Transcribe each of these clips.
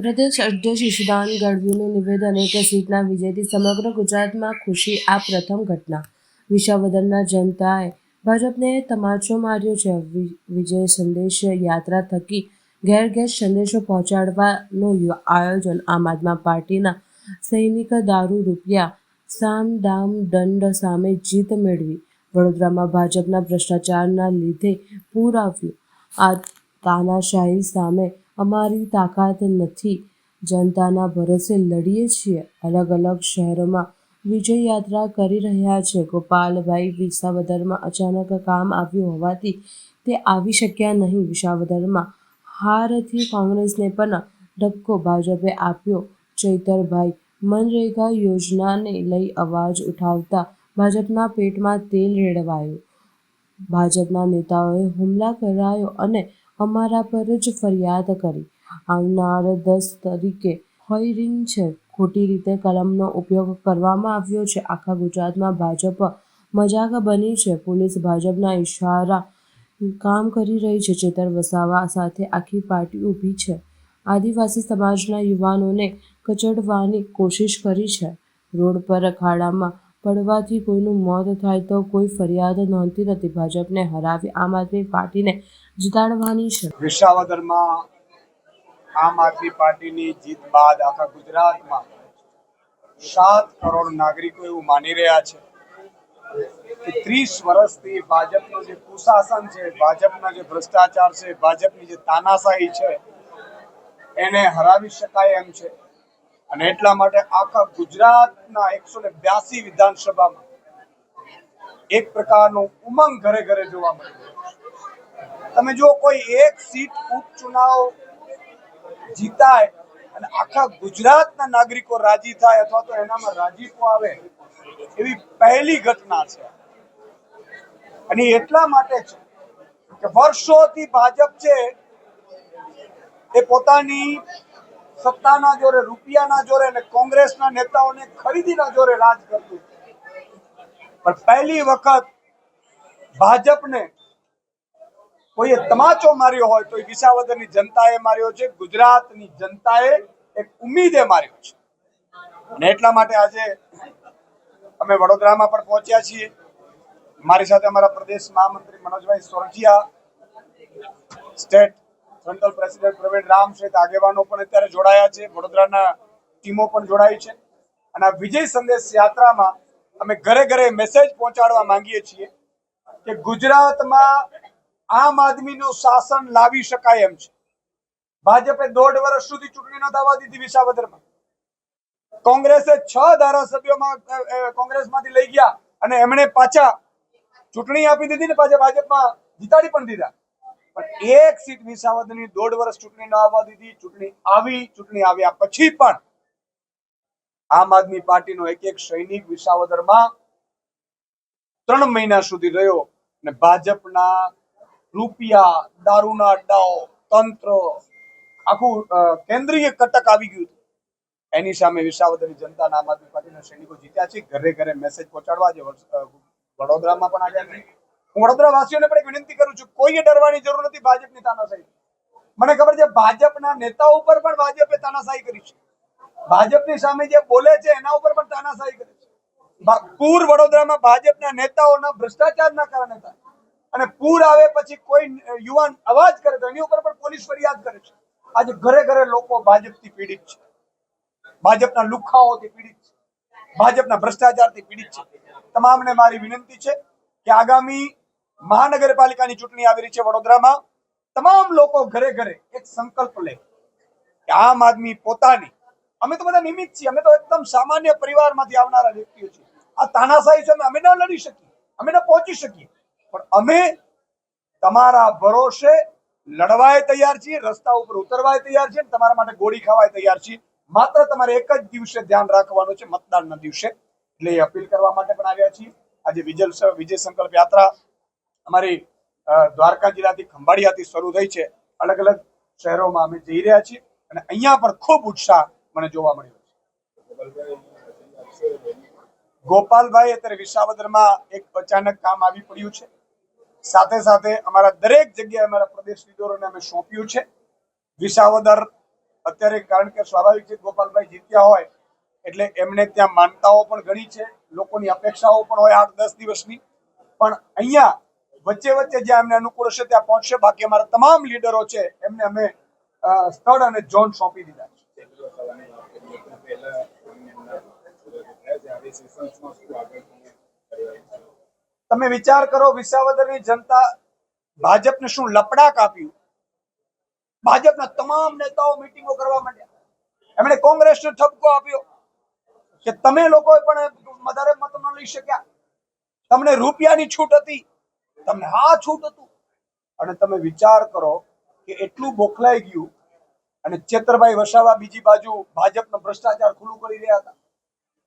પ્રદેશ અધ્યક્ષ ઈશુદાન ગઢવીનું નિવેદન એક સીટના વિજયથી સમગ્ર ગુજરાતમાં ખુશી આ પ્રથમ ઘટના. વિસાવદરના જનતાએ ભાજપને તમાચો માર્યો છે. વિજય સંદેશ યાત્રા થકી ઘેર ઘેર સંદેશો પહોંચાડવાનું આયોજન. આમ આદમી પાર્ટીના સૈનિક દારૂ રૂપિયા સામ દામ દંડ સામે જીત મેળવી. વડોદરામાં ભાજપના ભ્રષ્ટાચારના લીધે પૂર આવ્યું. આ તાનાશાહી સામે અમારી તાકાત નથી. જનતાના ભરોસે લડીએ છીએ. અલગ અલગ શહેરોમાં વિજય યાત્રા કરી રહ્યા છે. ગોપાલભાઈ વિસાવદરમાં અચાનક કામ આવ્યું હોવાથી તે આવી શક્યા નહીં. વિસાવદરમાં હારથી કોંગ્રેસને પણ ધક્કો ભાજપે આપ્યો. ચૈતરભાઈ મનરેગા યોજનાને લઈ અવાજ ઉઠાવતા ભાજપના પેટમાં તેલ રેડવાયું. ભાજપના નેતાઓએ હુમલા કરાયો અને અમારા પર જ ફરિયાદ કરી. આવનાર 10 તારીખે હોયરિંગ છે. ખોટી રીતે કલમનો ઉપયોગ કરવામાં આવ્યો છે. આખા ગુજરાતમાં ભાજપ મજાક બની છે. પોલીસ ભાજપના ઇશારા કામ કરી રહી છે. ચેતર વસાવા સાથે આખી પાર્ટી ઊભી છે. આદિવાસી સમાજના યુવાનોને કચડવાની કોશિશ કરી છે. રોડ પર ખાડામાં પડવાથી કોઈનું મોત થાય તો કોઈ ફરિયાદ નોંધતી નથી. ભાજપને હરાવી આમ આદમી પાર્ટીને જીતાડવાની છે. વિસાવદરમાં આમ આદમી પાર્ટીની જીત બાદ આખા ગુજરાતમાં 7 કરોડ નાગરિકો એવું માની રહ્યા છે કે 30 વર્ષથી ભાજપનું જે કુશાસન છે, ભાજપના જે ભ્રષ્ટાચાર છે, ભાજપની જે તાનાશાહી છે એને હરાવી શકાય એમ છે. અને એટલા માટે આખા ગુજરાતના 182 વિધાનસભામાં એક પ્રકારનો ઉમંગ ઘરે ઘરે જોવા મળ્યો. તમે જો કોઈ એક સીટ ઉપચુનાવ જીતાય અને આખા ગુજરાતના નાગરિકો રાજી થાય અથવા તો એનામાં રાજીપો આવે એવી પહેલી ઘટના છે. અને એટલા માટે છે કે વર્ષોથી ભાજપ છે એ પોતાની સત્તાના જોરે, રૂપિયાના જોરે અને કોંગ્રેસના નેતાઓને ખરીદીના જોરે રાજ કરતું. પણ પહેલી વખત ભાજપને કોઈએ તમાચો માર્યો હોય તો વિસાવદરની જનતાએ માર્યો છે. ગુજરાતની જનતાએ એક ઉમ્મીદે માર્યો છે. અને એટલા માટે આજે અમે વડોદરામાં પણ પહોંચ્યા છીએ. મારી સાથે અમારા પ્રદેશ મહામંત્રી Manojbhai Sorathiya, state central president Pravin Ram સહિત આગેવાનો પણ અત્યારે જોડાયા છે. વડોદરાના ટીમો પણ જોડાઈ છે. અને આ વિજય સંદેશ યાત્રામાં અમે ઘરે ઘરે મેસેજ પહોંચાડવા માંગીએ છીએ કે ગુજરાતમાં આમ આદમીનું શાસન લાવી શકાય એમ છે. ભાજપે 1.5 વર્ષ સુધી ચૂંટણી ન થવા દીધી. વિસાવદરમાં કોંગ્રેસે 6 ધારાસભ્યોમાં કોંગ્રેસમાંથી લઈ ગયા અને એમણે પાછા ચૂંટણી આપી દીધી ને પાછા ભાજપમાં જીતાડી પણ દીધા. પણ એક સીટ વિસાવદરની 1.5 વર્ષ ચૂંટણી ન આવવા દીધી. ચૂંટણી આવ્યા પછી પણ આમ આદમી પાર્ટીનો એક સૈનિક વિસાવદરમાં 3 મહિના સુધી રહ્યો અને ભાજપના રૂપિયા, દારૂના અડ્ડાઓ, તંત્ર, આખું કેન્દ્રીય કટક આવી ગયું. એની સામે વિસાવદરની જનતાના આમ આદમી પાર્ટીના સૈનિકો જીત્યા છે. ઘરે ઘરે મેસેજ પહોંચાડવા આજે વડોદરામાં પણ આવ્યા છે. હું વડોદરાવાસીઓને પણ એક વિનંતી કરું છું, કોઈએ ડરવાની જરૂર નથી ભાજપની તાનાશાહી. મને ખબર છે ભાજપના નેતાઓ ઉપર પણ ભાજપે તાનાશાહી કરી છે. ભાજપની સામે જે બોલે છે એના ઉપર પણ તાનાશાહી કરી છે. પૂર વડોદરામાં ભાજપના નેતાઓના ભ્રષ્ટાચારના કારણે થાય અને પૂર આવે પછી કોઈ યુવાન અવાજ કરે તો એની ઉપર પણ પોલીસ ફરિયાદ કરે છે. આજે ઘરે ઘરે લોકો ભાજપથી પીડિત છે, ભાજપના લુખ્ખાઓથી પીડિત છે, ભાજપના ભ્રષ્ટાચારથી પીડિત છે. તમામને મારી વિનંતી છે કે આગામી મહાનગરપાલિકાની ચૂંટણી આવી રહી છે વડોદરામાં. તમામ લોકો ઘરે ઘરે એક સંકલ્પ લે કે આમ આદમી પોતાની, અમે તો બધા નિમિત્ત છીએ, અમે તો એકદમ સામાન્ય પરિવારમાંથી આવનારા વ્યક્તિઓ છીએ. આ તાનાશાહી સામે અમે ન લડી શકીએ, અમે ન પહોંચી શકીએ, પણ અમે તમારા ભરોસે લડવાય તૈયાર છીએ, રસ્તા ઉપર ઉતરવાય તૈયાર છીએ, તમારા માટે ગોળી ખાવાય તૈયાર છીએ. માત્ર તમારે એક જ દિવસે ધ્યાન રાખવાનું છે, મતદાનના દિવસે. એટલે એ અપીલ કરવા માટે પણ આવ્યા છીએ. આજે વિજય સંકલ્પ યાત્રા અમારી દ્વારકા જિલ્લાથી ખંભાળિયાથી શરૂ થઈ છે. અલગ અલગ શહેરોમાં અમે જઈ રહ્યા છીએ અને અહીંયા પણ ખૂબ ઉત્સાહ મને જોવા મળ્યો છે. ગોપાલભાઈ અત્યારે વિસાવદરમાં એક અચાનક કામ આવી પડ્યું છે. સાથે સાથે અમારા દરેક જગ્યાએ અમારા પ્રદેશ લીડરોને અમે સોંપ્યું છે. વિસાવદર અત્યારે કારણ કે સ્વાભાવિક છે ગોપાલભાઈ જીત્યા હોય એટલે એમને ત્યાં માનતાઓ પણ ઘણી છે, લોકોની અપેક્ષાઓ પણ હોય 8-10 દિવસની, પણ અહીંયા વચ્ચે વચ્ચે જ્યાં એમને અનુકૂળ હશે ત્યાં પહોંચશે. બાકી અમારા તમામ લીડરો છે એમને અમે સ્થળ અને ઝોન સોંપી દીધા છે. તમે વિચાર કરો, વિસાવદરની જનતા ભાજપને શું લપડાક આપ્યું. ભાજપના તમામ નેતાઓ મીટિંગો કરવા માંડ્યા. એમણે કોંગ્રેસને ઠપકો આપ્યો કે તમે લોકો પણ વધારે મત ન લઈ શક્યા, તમને રૂપિયાની છૂટ હતી, તમને આ છૂટ હતું. અને તમે વિચાર કરો કે એટલું બોખલાઈ ગયું અને ચેતરભાઈ વસાવા બીજી બાજુ ભાજપનો ભ્રષ્ટાચાર ખુલ્લું કરી રહ્યા હતા.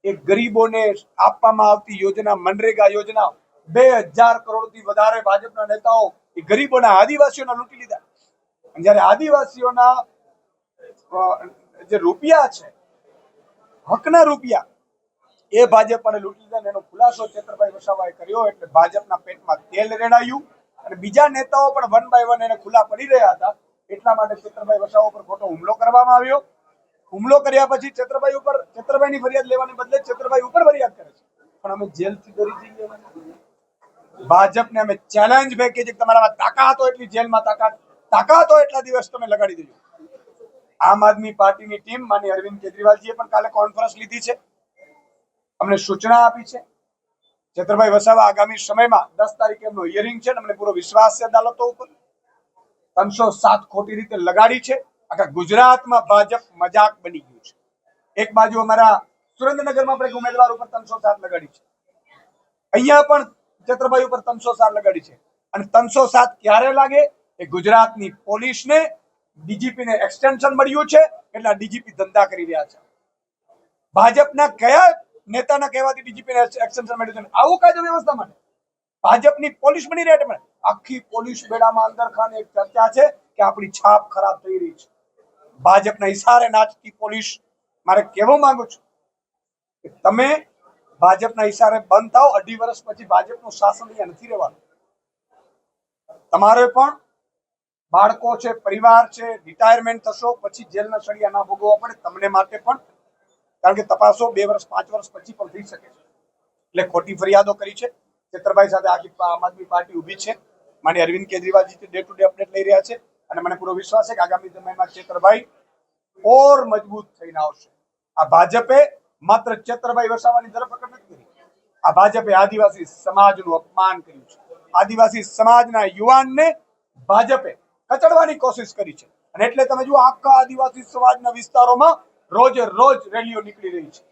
એ ગરીબોને આપવામાં આવતી યોજના, મનરેગા યોજના 2000 કરોડથી વધારે ભાજપના નેતાઓ એ ગરીબોના, આદિવાસીઓના લૂંટી લીધા. જયારે આદિવાસીઓના જે રૂપિયા છે, હકના રૂપિયા, એ ભાજપ અને લૂંટી લીધા. એનો ખુલાસો ચેતરભાઈ વસાવાએ કર્યો એટલે ભાજપના પેટમાં તેલ રેડાયું અને બીજા નેતાઓ પણ વન બાય વન એને ખુલ્લા પડી રહ્યા હતા. એટલા માટે ચેતરભાઈ વસાવા ઉપર ખોટો હુમલો કરવામાં આવ્યો. હુમલો કર્યા પછી ચેતરભાઈની ફરિયાદ લેવાને બદલે ચેતરભાઈ ઉપર ફરિયાદ કરે છે. પણ અમે જેલથી ડરી જઈએ. ભાજપને અમે ચેલેન્જ ફેંકીએ છીએ કે તમારામાં તાકાત હોય એટલી જેલમાં તાકાત હોય એટલા દિવસ તમે લગાડી દેજો. આમ આદમી પાર્ટીની ટીમ માનીય અરવિંદ કેજરીવાલજીએ પણ કાલે કોન્ફરન્સ લીધી છે, અમને સૂચના આપી છે. ચેતરભાઈ વસાવા આગામી સમયમાં 10 તારીખે એમનો હિયરિંગ છે. અમને પૂરો વિશ્વાસ છે અદાલતો ઉપર. 307 ખોટી રીતે લગાડી છે. આખા ગુજરાતમાં ભાજપ મજાક બની ગયું છે. એક બાજુ અમારા સુરેન્દ્રનગરમાં પણ એક ઉમેદવાર ઉપર 307 લગાડી છે, અહીંયા પણ ચેતરભાઈ ઉપર 307 લગાડી છે. અને 307 ક્યારે લાગે? એ ગુજરાતની પોલીસને, ડીજીપીને એક્સટેન્શન મળ્યું છે એટલે ડીજીપી ધંધા કરી રહ્યા છે. ભાજપના કયા નેતાના કહેવાથી ડીજીપીને એક્સટેન્શન મળ્યું છે? આવું કાયદો વ્યવસ્થા માટે ભાજપની પોલીસ બની રહે છે. આખી પોલીસ બેડામાં અંદર ખાને એક ચર્ચા છે કે આપણી છાપ ખરાબ થઈ રહી છે. ભાજપના ઈશારે નાચતી પોલીસ. મારે કહેવા માંગુ છું કે તમે ભાજપના ઈશારે બંધ થાઓ. 2.5 વર્ષ પછી ભાજપનું શાસન અહીંયા નથી રહેવાનું. તમારે પણ બાળકો છે, પરિવાર છે, રિટાયરમેન્ટ થશો પછી જેલના સળિયા ના ભોગવવા પડે. તમને માટે પણ, કારણ કે તપાસો 2 વર્ષ 5 વર્ષ પછી પણ થઈ શકે છે. એટલે ખોટી ફરિયાદો કરી છે. ચેતરભાઈ સાથે આખી આમ આદમી પાર્ટી ઊભી છે. માનીય Arvind Kejriwalji day to day update લઈ રહ્યા છે અને મને પૂરો વિશ્વાસ છે કે આગામી સમયમાં ચેતરભાઈ ઓર મજબૂત થઈને આવશે. આ ભાજપે માત્ર ચેતરભાઈ વસાવાની ધરપકડ નથી કરી, આ ભાજપે આદિવાસી સમાજનું અપમાન કર્યું છે. આદિવાસી સમાજના યુવાનને ભાજપે કચડવાની કોશિશ કરી છે. અને એટલે તમે જુઓ, આખા આદિવાસી સમાજના વિસ્તારોમાં રોજે રોજ રેલીઓ નીકળી રહી છે.